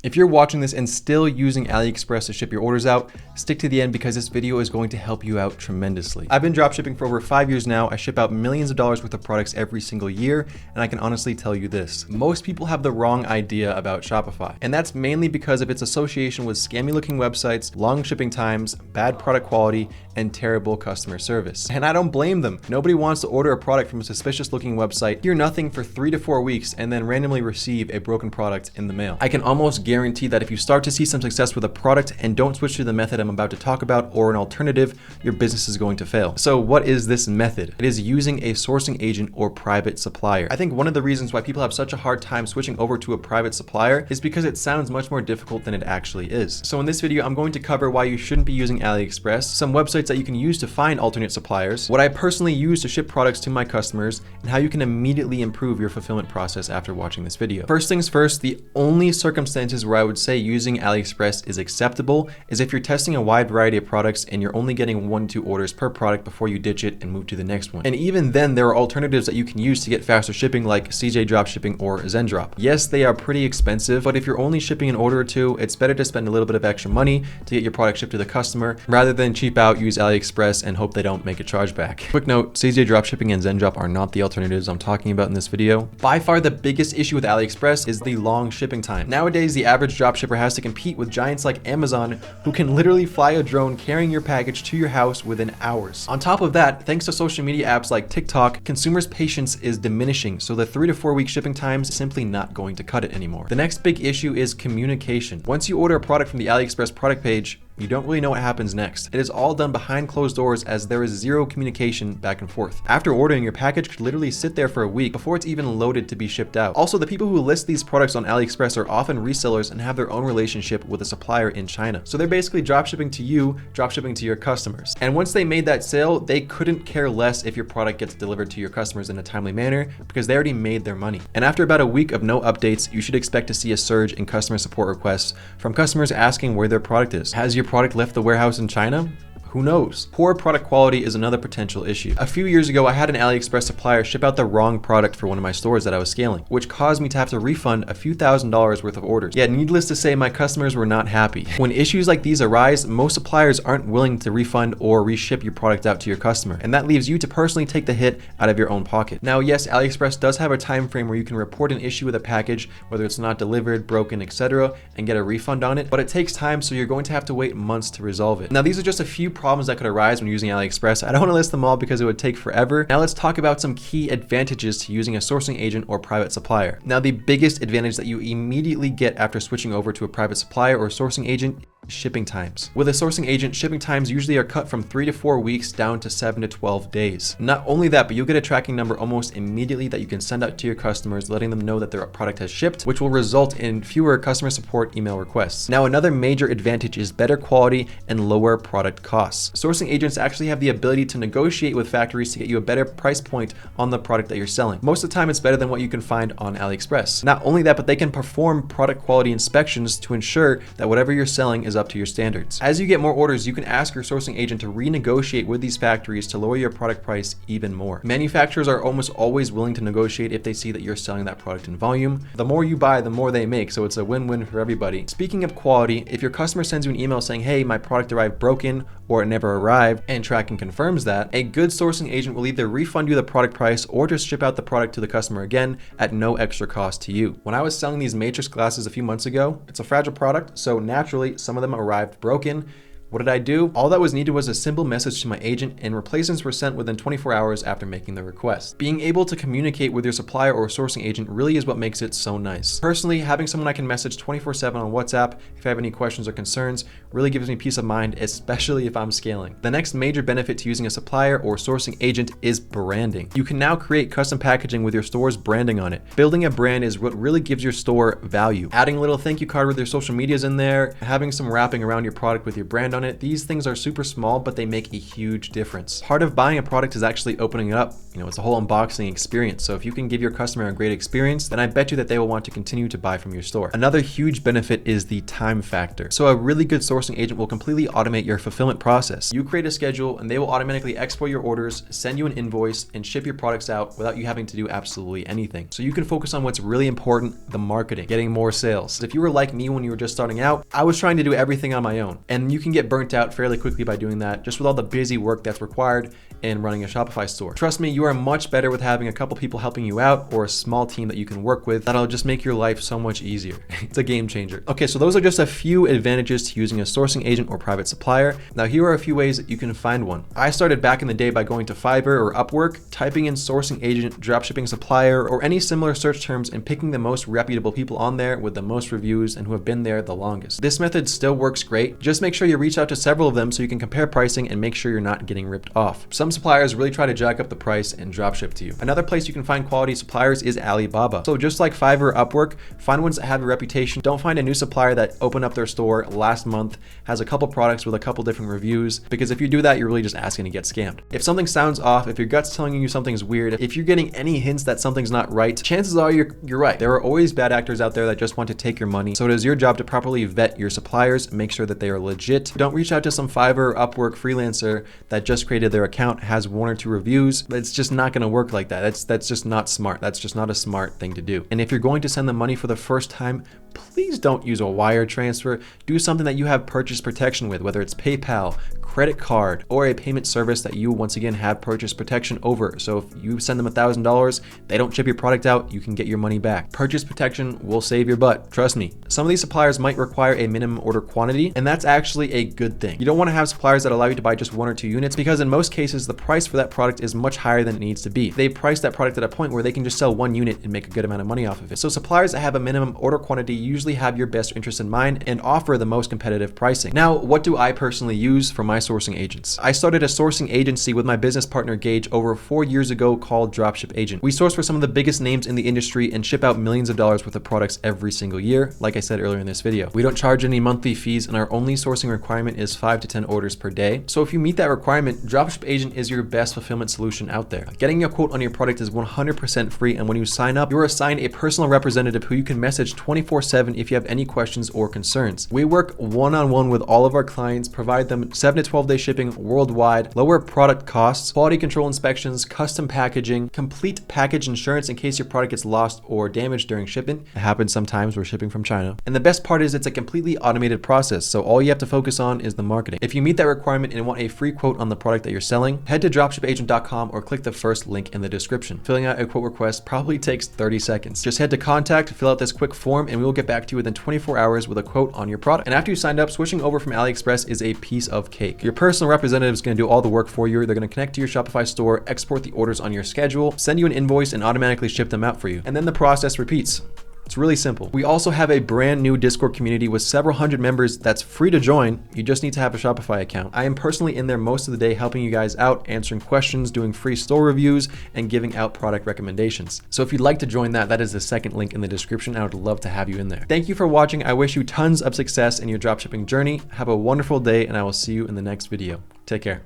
If you're watching this and still using Aliexpress to ship your orders out, stick to the end because this video is going to help you out tremendously. I've been dropshipping for over 5 years now. I ship out millions of dollars worth of products every single year, and I can honestly tell you this. Most people have the wrong idea about Shopify, and that's mainly because of its association with scammy looking websites, long shipping times, bad product quality, and terrible customer service. And I don't blame them. Nobody wants to order a product from a suspicious looking website, hear nothing for 3 to 4 weeks, and then randomly receive a broken product in the mail. I can almost guarantee that if you start to see some success with a product and don't switch to the method I'm about to talk about or an alternative, your business is going to fail. So what is this method? It is using a sourcing agent or private supplier. I think one of the reasons why people have such a hard time switching over to a private supplier is because it sounds much more difficult than it actually is. So in this video, I'm going to cover why you shouldn't be using Aliexpress, some websites that you can use to find alternate suppliers, what I personally use to ship products to my customers, and how you can immediately improve your fulfillment process after watching this video. First things first, the only circumstances where I would say using Aliexpress is acceptable is if you're testing a wide variety of products and you're only getting 1 to 2 orders per product before you ditch it and move to the next one. And even then, there are alternatives that you can use to get faster shipping like CJ Dropshipping or Zendrop. Yes, they are pretty expensive, but if you're only shipping an order or two, it's better to spend a little bit of extra money to get your product shipped to the customer rather than cheap out, use Aliexpress and hope they don't make a chargeback. Quick note, CJ Dropshipping and Zendrop are not the alternatives I'm talking about in this video. By far the biggest issue with Aliexpress is the long shipping time. Nowadays, the average dropshipper has to compete with giants like Amazon who can literally fly a drone carrying your package to your house within hours. On top of that, thanks to social media apps like TikTok, consumers' patience is diminishing, so the 3 to 4 week shipping times is simply not going to cut it anymore. The next big issue is communication. Once you order a product from the Aliexpress product page, you don't really know what happens next. It is all done behind closed doors as there is zero communication back and forth. After ordering, your package could literally sit there for a week before it's even loaded to be shipped out. Also, the people who list these products on Aliexpress are often resellers and have their own relationship with a supplier in China. So they're basically dropshipping to you, dropshipping to your customers. And once they made that sale, they couldn't care less if your product gets delivered to your customers in a timely manner because they already made their money. And after about a week of no updates, you should expect to see a surge in customer support requests from customers asking where their product is. Has your product left the warehouse in China? Who knows? Poor product quality is another potential issue. A few years ago, I had an Aliexpress supplier ship out the wrong product for one of my stores that I was scaling, which caused me to have to refund a few $1,000s worth of orders. Yet needless to say, my customers were not happy. When issues like these arise, most suppliers aren't willing to refund or reship your product out to your customer, and that leaves you to personally take the hit out of your own pocket. Now, yes, Aliexpress does have a time frame where you can report an issue with a package, whether it's not delivered, broken, etc., and get a refund on it, but it takes time, so you're going to have to wait months to resolve it. Now, these are just a few problems that could arise when using Aliexpress. I don't want to list them all because it would take forever. Now let's talk about some key advantages to using a sourcing agent or private supplier. Now, the biggest advantage that you immediately get after switching over to a private supplier or sourcing agent: shipping times. With a sourcing agent, shipping times usually are cut from 3 to 4 weeks down to 7 to 12 days. Not only that, but you'll get a tracking number almost immediately that you can send out to your customers, letting them know that their product has shipped, which will result in fewer customer support email requests. Now, another major advantage is better quality and lower product costs. Sourcing agents actually have the ability to negotiate with factories to get you a better price point on the product that you're selling. Most of the time, it's better than what you can find on Aliexpress. Not only that, but they can perform product quality inspections to ensure that whatever you're selling is up to your standards. As you get more orders, you can ask your sourcing agent to renegotiate with these factories to lower your product price even more. Manufacturers are almost always willing to negotiate if they see that you're selling that product in volume. The more you buy, the more they make, so it's a win-win for everybody. Speaking of quality, if your customer sends you an email saying, hey, my product arrived broken or it never arrived, and tracking confirms that, a good sourcing agent will either refund you the product price or just ship out the product to the customer again at no extra cost to you. When I was selling these matrix glasses a few months ago, it's a fragile product, so naturally some of them arrived broken. What did I do? All that was needed was a simple message to my agent, and replacements were sent within 24 hours after making the request. Being able to communicate with your supplier or sourcing agent really is what makes it so nice. Personally, having someone I can message 24/7 on WhatsApp if I have any questions or concerns really gives me peace of mind, especially if I'm scaling. The next major benefit to using a supplier or sourcing agent is branding. You can now create custom packaging with your store's branding on it. Building a brand is what really gives your store value. Adding a little thank you card with your social medias in there, having some wrapping around your product with your brand on it, these things are super small, but they make a huge difference. Part of buying a product is actually opening it up. You know, it's a whole unboxing experience. So if you can give your customer a great experience, then I bet you that they will want to continue to buy from your store. Another huge benefit is the time factor. So a really good sourcing agent will completely automate your fulfillment process. You create a schedule and they will automatically export your orders, send you an invoice, and ship your products out without you having to do absolutely anything. So you can focus on what's really important, the marketing, getting more sales. If you were like me when you were just starting out, I was trying to do everything on my own, and you can get burnt out fairly quickly by doing that, just with all the busy work that's required in running a Shopify store. Trust me, you are much better with having a couple people helping you out or a small team that you can work with. That'll just make your life so much easier. It's a game changer. Okay, so those are just a few advantages to using a sourcing agent or private supplier. Now here are a few ways that you can find one. I started back in the day by going to Fiverr or Upwork, typing in sourcing agent, dropshipping supplier, or any similar search terms and picking the most reputable people on there with the most reviews and who have been there the longest. This method still works great. Just make sure you reach out to several of them so you can compare pricing and make sure you're not getting ripped off. Some suppliers really try to jack up the price and dropship to you. Another place you can find quality suppliers is Alibaba. So just like Fiverr or Upwork, find ones that have a reputation. Don't find a new supplier that opened up their store last month, has a couple products with a couple different reviews, because if you do that, you're really just asking to get scammed. If something sounds off, if your gut's telling you something's weird, if you're getting any hints that something's not right, chances are you're right. There are always bad actors out there that just want to take your money. So it is your job to properly vet your suppliers, make sure that they are legit. Don't reach out to some Fiverr or Upwork freelancer that just created their account, has 1 or 2 reviews. It's just not going to work like that. That's just not smart. That's just not a smart thing to do. And if you're going to send them money for the first time, please don't use a wire transfer. Do something that you have purchase protection with, whether it's PayPal, credit card, or a payment service that you once again have purchase protection over. So if you send them $1,000, they don't ship your product out, you can get your money back. Purchase protection will save your butt, trust me. Some of these suppliers might require a minimum order quantity, and that's actually a good thing. You don't want to have suppliers that allow you to buy just 1 or 2 units, because in most cases, the price for that product is much higher than it needs to be. They price that product at a point where they can just sell 1 unit and make a good amount of money off of it. So suppliers that have a minimum order quantity usually have your best interest in mind and offer the most competitive pricing. Now, what do I personally use for my sourcing agents? I started a sourcing agency with my business partner Gage over 4 years ago called Dropship Agent. We source for some of the biggest names in the industry and ship out millions of dollars worth of products every single year, like I said earlier in this video. We don't charge any monthly fees, and our only sourcing requirement is 5 to 10 orders per day. So if you meet that requirement, Dropship Agent is your best fulfillment solution out there. Getting a quote on your product is 100% free, and when you sign up, you're assigned a personal representative who you can message 24/7 if you have any questions or concerns. We work one-on-one with all of our clients, provide them 7 to 12 day shipping worldwide, lower product costs, quality control inspections, custom packaging, complete package insurance in case your product gets lost or damaged during shipping. It happens sometimes, we're shipping from China. And the best part is it's a completely automated process, so all you have to focus on is the marketing. If you meet that requirement and want a free quote on the product that you're selling, head to dropshipagent.com or click the first link in the description. Filling out a quote request probably takes 30 seconds. Just head to contact, fill out this quick form, and we will get back to you within 24 hours with a quote on your product. And after you signed up, switching over from Aliexpress is a piece of cake. Your personal representative is going to do all the work for you. They're going to connect to your Shopify store, export the orders on your schedule, send you an invoice, and automatically ship them out for you. And then the process repeats. It's really simple. We also have a brand new Discord community with several hundred members that's free to join. You just need to have a Shopify account. I am personally in there most of the day helping you guys out, answering questions, doing free store reviews, and giving out product recommendations. So if you'd like to join that, that is the second link in the description. I would love to have you in there. Thank you for watching. I wish you tons of success in your dropshipping journey. Have a wonderful day, and I will see you in the next video. Take care.